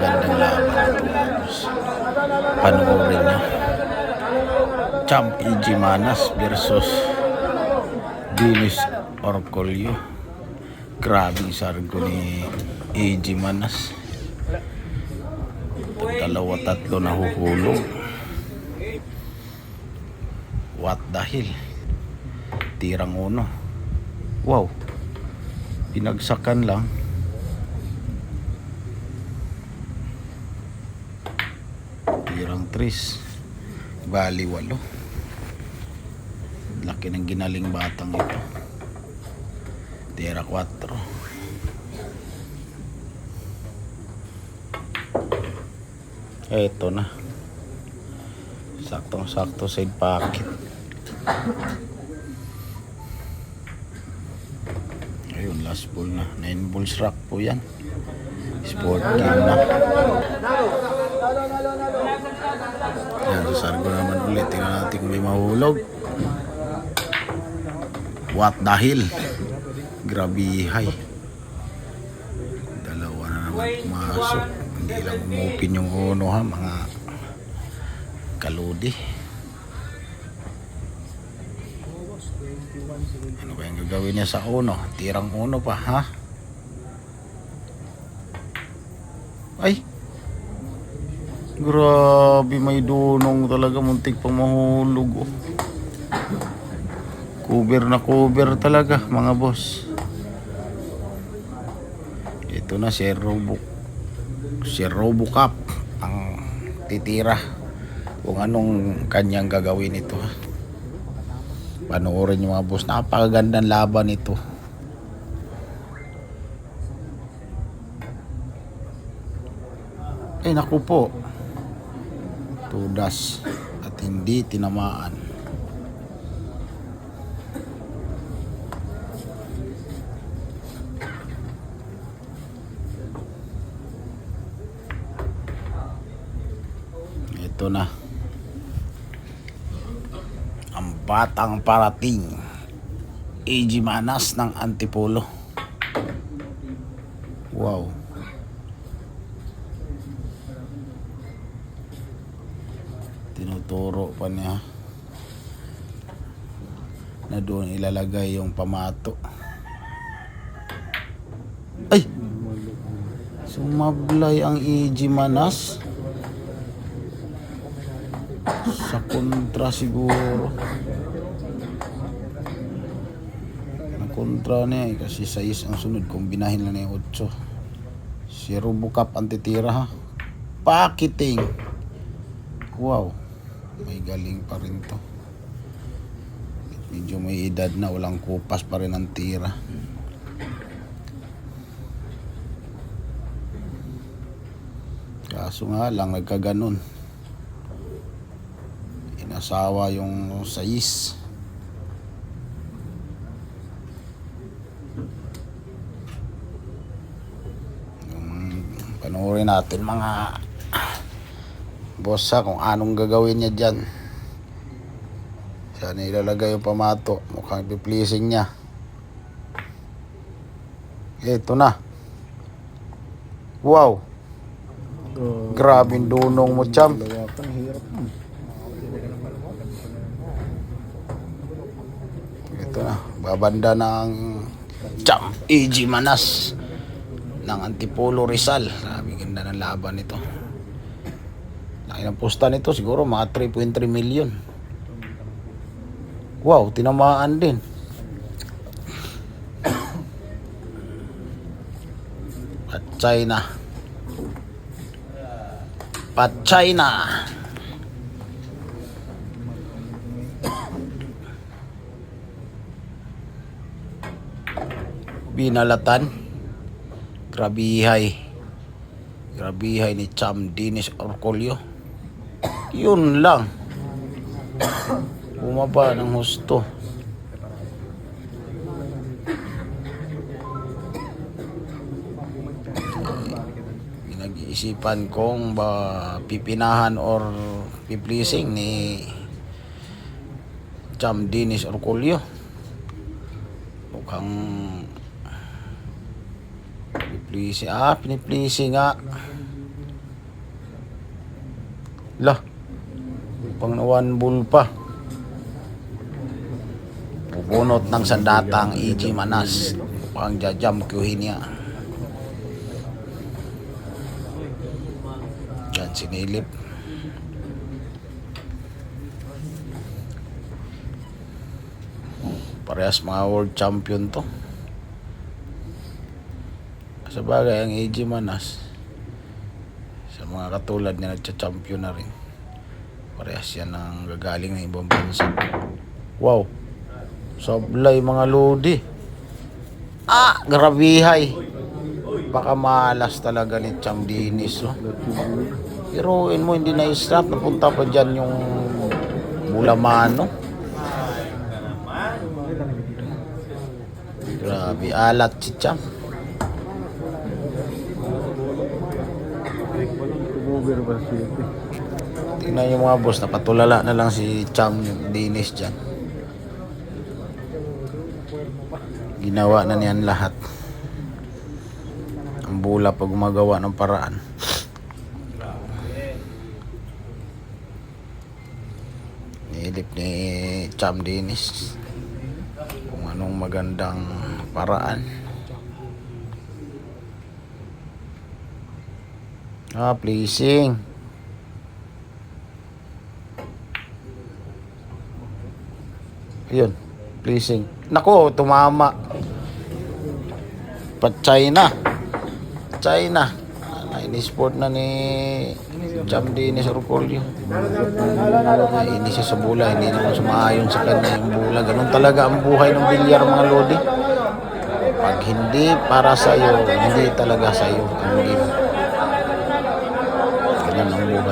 napakagandang laban. Panoorin nyo. Champ EG Manas versus Dennis Orcolio. Grabe sargo ni EG Manas. Dalawa tatlo nahuhulog. What dahil? Tirang uno. Wow. Pinagsakan lang. Tirang 3. Bali 8. Laki ng ginaling batang ito. Tira 4. Eto na. Saktong-sakto side pocket. Ayun, last ball na. 9 balls rack po yan. Sport game na. Yan, sasargo naman ulit. Tingnan natin kung may mahulog. What dahil? Grabihay. Dalawa na naman pumasok. Hindi lang umupin yung uno ha, mga kaludi. Ano ba yung gagawin niya sa uno? Tirang uno pa ha? Ay! Grabe, may dunong talaga. Muntik pang mahulog oh. Cover na cover talaga mga boss. Ito na si Robocop ang titira kung anong kanyang gagawin ito ha. Panoorin nyo mga boss, napakagandang laban ito. Ay naku po, tudas at hindi tinamaan. Ito na ang batang parating, EG Manas ng Antipolo. Wow. Tinuturo pa niya na doon ilalagay yung pamato. Ay! Sumablay ang EG Manas. Sa kontra siguro. Ang kontra niya kasi 6 ang sunod. Kumbinahin lang niya 8. Si Robocop ang titira ha. Pakiting. Wow. May galing pa rin to. Medyo may edad na. Walang kupas pa rin ang tira. Kaso nga lang nagkaganon. Inasawa yung 6. Panoorin natin mga boss ha, kung anong gagawin niya dyan. Saan ilalagay yung pamato? Mukhang pi-pleasing niya. Ito na. Wow. Grabing dunong mo, champ. Ito na. Babanda ng champ EG Manas ng Antipolo Rizal. Sabi ganda ng laban ito. Laki ng posta nito, siguro mga 3.3 million. Wow, tinamaan din. Pat China. Binalatan. Grabihay ni Cham Dennis Orcolio. Yun lang. Bumaba ng husto. Pinag-iisipan kong ba pipinahan or pipleasing ni Cham Dennis Orcolio. Mukhang piniplisi nga. Lah, pang na one bull pa. Pupunot ng sandata ang EG Manas. Pang jajam kuhin niya. Yan, sinilip. Parehas mga world champion to. Sa bagay, ang EG Manas, sa mga katulad niya, nagcha-champion na rin. Parehas yan ang gagaling ng ibang bansa. Wow! Sablay mga lodi. Grabihay. Baka malas talaga ni Cham Dinis. Oh. Heroin mo, hindi na-stop. Napunta pa dyan yung Bulamano. Grabe, alat si Cham. Tingnan yung mga boss, napatulala na lang si Cham Dinis dyan. Ginawa na niyan lahat. Ang bula pag gumagawa ng paraan. Nilip ni Cham Dinis kung anong magandang paraan. Pleasing. Ayun, pleasing. Nako, tumama. China. In-sport na ni Cham Dinis Orcolio. Nainis siya sa bula. Hindi naman sumaayon sa kanya yung bula. Ganun talaga ang buhay ng bilyar, mga lodi. Pag hindi para sa'yo, hindi talaga sa'yo ang game. Ganun ang buhay.